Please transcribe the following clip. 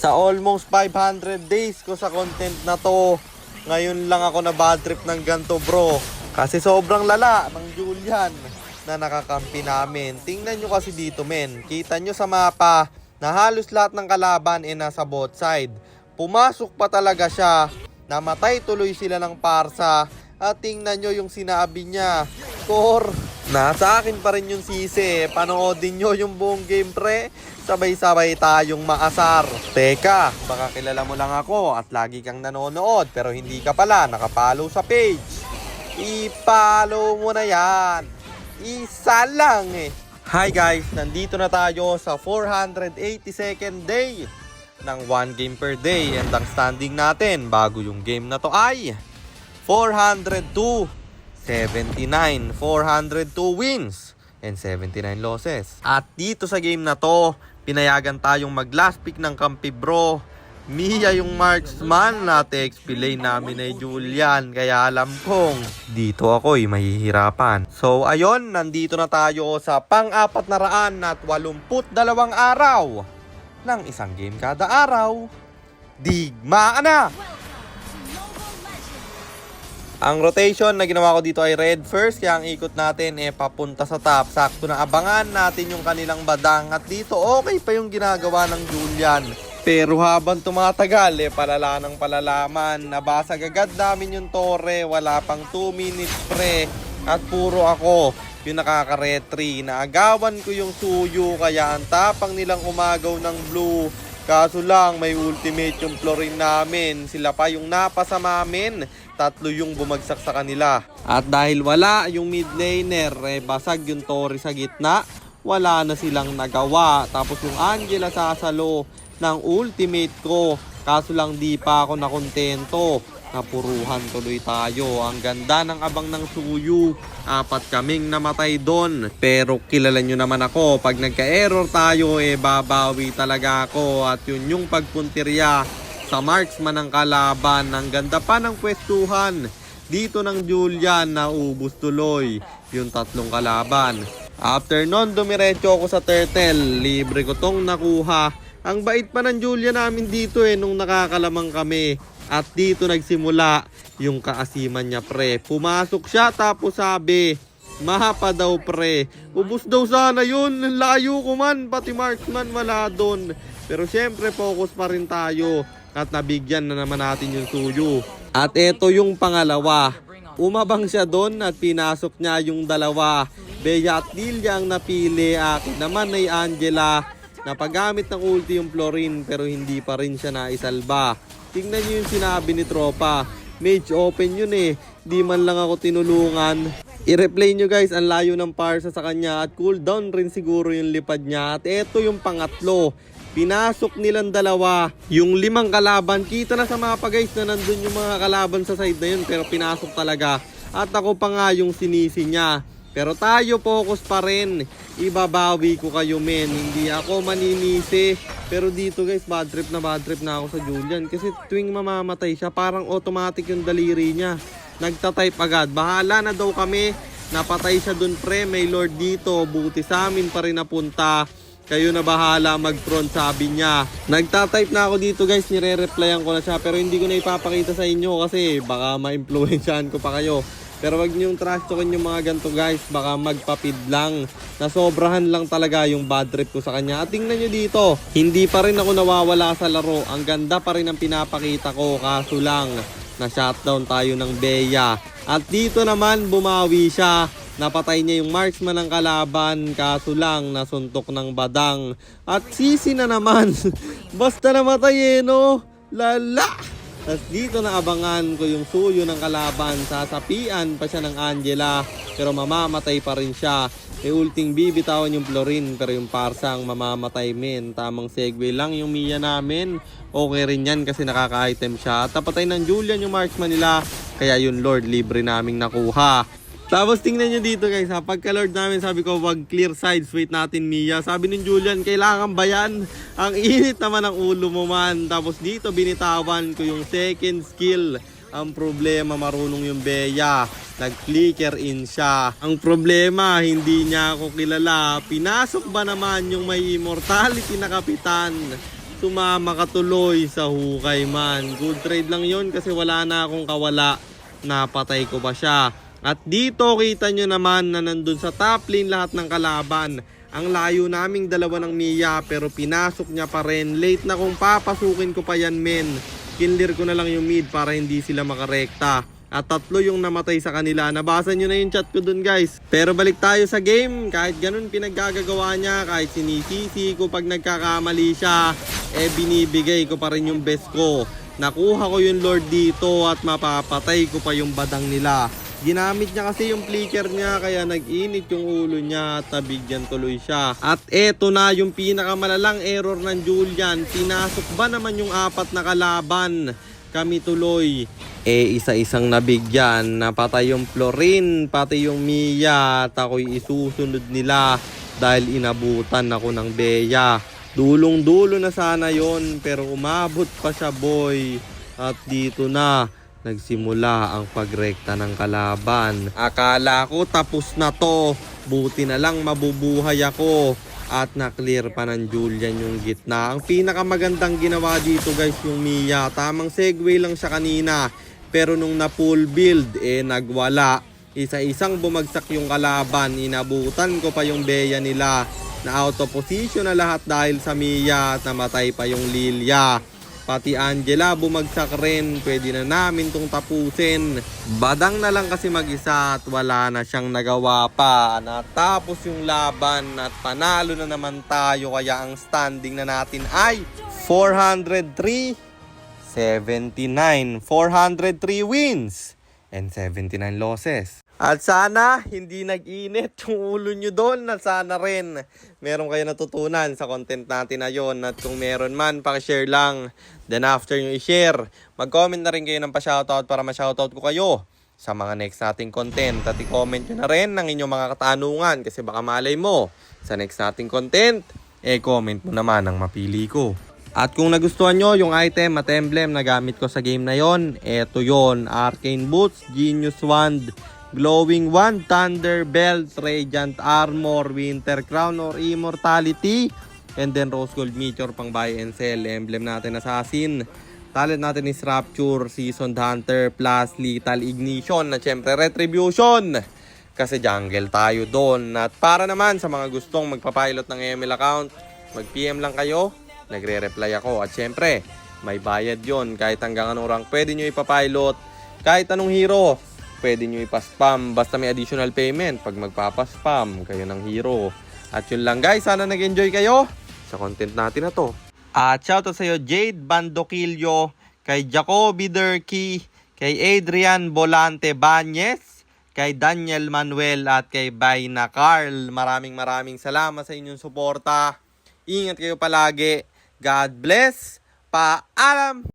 Sa almost 500 days ko sa content na to, ngayon lang ako na bad trip ng ganto bro. Kasi sobrang lala ng Julian na nakakampi namin. Tingnan nyo kasi dito men. Kita nyo sa mapa na halos lahat ng kalaban ay nasa both side. Pumasok pa talaga siya. Namatay tuloy sila ng parsa. At tingnan nyo yung sinabi niya. Score. Nasa akin pa rin yung sisi. Panoodin nyo yung buong game pre. Sabay-sabay tayong maasar. Teka, baka kilala mo lang ako at lagi kang nanonood pero hindi ka pala nakapollow sa page. I-follow mo na yan. Isa lang eh. Hi guys, nandito na tayo sa 482nd day ng 1 game per day. And ang standing natin bago yung game na to ay 402, 79, 402 wins and 79 losses. At dito sa game na to, pinayagan tayong mag last pick ng kampi bro. Mia yung marksman na XP lane namin ay Julian. Kaya alam kong dito ako'y mahihirapan. So ayun, nandito na tayo sa pang-482 araw ng isang game kada araw. Digmaan na! Ang rotation na ginawa ko dito ay red first, kaya ang ikot natin papunta sa top. Sakto na abangan natin yung kanilang badang. At dito okay pa yung ginagawa ng Julian. Pero habang tumatagal palala ng palalaman. Nabasag agad namin yung torre. Wala pang 2 minutes pre. At puro ako yung nakaka-retry. Naagawan ko yung suyo, kaya ang tapang nilang umagaw ng blue. Kaso lang may ultimate yung Florin namin. Sila pa yung napasama amin. 3 yung bumagsak sa kanila. At dahil wala yung mid laner, basag yung Tori sa gitna. Wala na silang nagawa. Tapos yung Angela sasalo ng ultimate ko. Kaso lang di pa ako nakontento. Napuruhan tuloy tayo. Ang ganda ng abang ng suyu. 4 kaming namatay doon. Pero kilala nyo naman ako. Pag nagka-error tayo, babawi talaga ako. At yun yung pagpuntirya sa marksman ng kalaban. Ang ganda pa ng pwestuhan dito ng Julian, naubos tuloy yung 3 kalaban. After nun, dumiretso ako sa turtle. Libre ko tong nakuha. Ang bait pa ng Julian namin dito nung nakakalamang kami. At dito nagsimula yung kaasiman niya pre. Pumasok siya tapos sabi, mahapa daw pre. Ubus daw sana yun. Layo ko man. Pati marksman wala doon. Pero syempre focus pa rin tayo. At nabigyan na naman natin yung suyo. At eto yung pangalawa. Umabang siya doon at pinasok niya yung dalawa. Bea at Lilia ang napili. Akin naman ay Angela. Napagamit ng ulti yung Florin pero hindi pa rin siya naisalba. Tingnan nyo yung sinabi ni Tropa. Mage open yun Di man lang ako tinulungan. I-replay nyo guys, ang layo ng parsa sa kanya. At cooldown rin siguro yung lipad niya. At eto yung pangatlo. Pinasok nilang dalawa. Yung 5 kalaban. Kita na sa mapa guys na nandun yung mga kalaban sa side na yun. Pero pinasok talaga. At ako pa nga yung sinisi niya. Pero tayo focus pa rin. Ibabawi ko kayo men. Hindi ako maninisi. Pero dito guys, bad trip na ako sa Julian. Kasi tuwing mamamatay siya, parang automatic yung daliri niya. Nagtatype agad. Bahala na daw kami. Napatay siya dun pre. May lord dito. Buti sa amin pa rin napunta. Kayo na bahala mag-front, sabi niya. Nagtatype na ako dito guys. Nire-replyan ko na siya. Pero hindi ko na ipapakita sa inyo kasi baka ma-influensyahan ko pa kayo. Pero wag niyong trash talkin yung mga ganito guys. Baka magpapid lang. Nasobrahan lang talaga yung bad trip ko sa kanya. At tingnan nyo dito. Hindi pa rin ako nawawala sa laro. Ang ganda pa rin ang pinapakita ko. Kaso lang na shutdown tayo ng Bea. At dito naman bumawi siya. Napatay niya yung marksman ng kalaban. Kaso lang nasuntok ng badang. At sisi na naman. Basta namatay no. Lala. Tapos dito na abangan ko yung suyo ng kalaban. Sasapian pa siya ng Angela. Pero mamamatay pa rin siya. May ulting bibitawan yung Florin. Pero yung parsang mamamatay men. Tamang segue lang yung Mia namin. Okay rin yan kasi nakaka-item siya. At napatay ng Julian yung marksman nila. Kaya yung Lord libre naming nakuha. Tapos tingnan nyo dito guys, pagka-lord namin sabi ko wag clear sides, wait natin Mia. Sabi ni Julian, kailangan ba yan? Ang init naman ang ulo mo man. Tapos dito binitawan ko yung second skill. Ang problema marunong yung Bea. Nag-flicker in siya. Ang problema hindi niya ako kilala. Pinasok ba naman yung may immortality na kapitan? sumama ka tuloy sa hukay man. Good trade lang yon kasi wala na akong kawala. Napatay ko pa siya. At dito kita nyo naman na nandun sa top lane lahat ng kalaban. Ang layo naming dalawa ng Mia pero pinasok niya pa rin. Late na kung papasukin ko pa yan men. Kinlir ko na lang yung mid para hindi sila makarekta. At 3 yung namatay sa kanila. Nabasa nyo na yung chat ko dun guys. Pero balik tayo sa game. Kahit ganun pinaggagawa niya, kahit sinisisi ko pag nagkakamali siya, binibigay ko pa rin yung best ko. Nakuha ko yung Lord dito at mapapatay ko pa yung badang nila. Ginamit niya kasi yung flicker niya kaya nag-init yung ulo niya at nabigyan tuloy siya. At eto na yung pinakamalalang error ng Julian. Pinasok ba naman yung 4 na kalaban? Kami tuloy. Isa-isang nabigyan. Napatay yung Florin, pati yung Mia. At ako'y isusunod nila dahil inabutan ako ng Bea. Dulong-dulo na sana yon pero umabot pa siya boy. At dito na nagsimula ang pagrekta ng kalaban. Akala ko tapos na to. Buti na lang mabubuhay ako. At na-clear pa ng Julian yung gitna. Ang pinakamagandang ginawa dito guys yung Mia. Tamang segue lang siya kanina. Pero nung na-full build nagwala. Isa-isang bumagsak yung kalaban. Inabutan ko pa yung Bea nila. Na out of position na lahat dahil sa Mia at namatay pa yung Lilia. Pati Angela bumagsak rin. Pwede na namin tong tapusin. Badang na lang kasi mag-isa at wala na siyang nagawa pa. Natapos yung laban at panalo na naman tayo. Kaya ang standing na natin ay 403-79. 403 wins and 79 losses. At sana hindi nag-init yung ulo nyo doon at sana rin meron kayo natutunan sa content natin na yon. At kung meron man, pakishare lang. Then after nyo i-share, mag-comment na rin kayo ng pa-shoutout para ma-shoutout ko kayo sa mga next nating content. At i-comment nyo na rin ng inyong mga katanungan kasi baka malay mo sa next nating content, comment mo naman ang mapili ko. At kung nagustuhan nyo yung item at emblem na gamit ko sa game na yon, eto yon: Arcane Boots, Genius Wand, Glowing Wand, Thunder Belt, Radiant Armor, Winter Crown or Immortality, and then Rose Gold Meteor pang buy and sell. Emblem natin Assassin. Talent natin is Rapture, Seasoned Hunter, plus Lethal Ignition, na syempre Retribution. Kasi jungle tayo doon. At para naman sa mga gustong magpapilot ng ML account, mag-PM lang kayo, nagre-reply ako. At syempre, may bayad yon. Kahit hanggang anong rank pwede nyo ipapilot. Kahit anong hero, pwede nyo ipaspam basta may additional payment pag magpapaspam kayo ng hero. At yun lang guys, sana nag-enjoy kayo sa content natin na to. At shoutout sa iyo Jade Bandoquillo, kay Jacoby Durkee, kay Adrian Bolante Banyes, kay Daniel Manuel at kay Bayna Carl. Maraming salamat sa inyong suporta. Ingat kayo palagi. God bless. Paalam!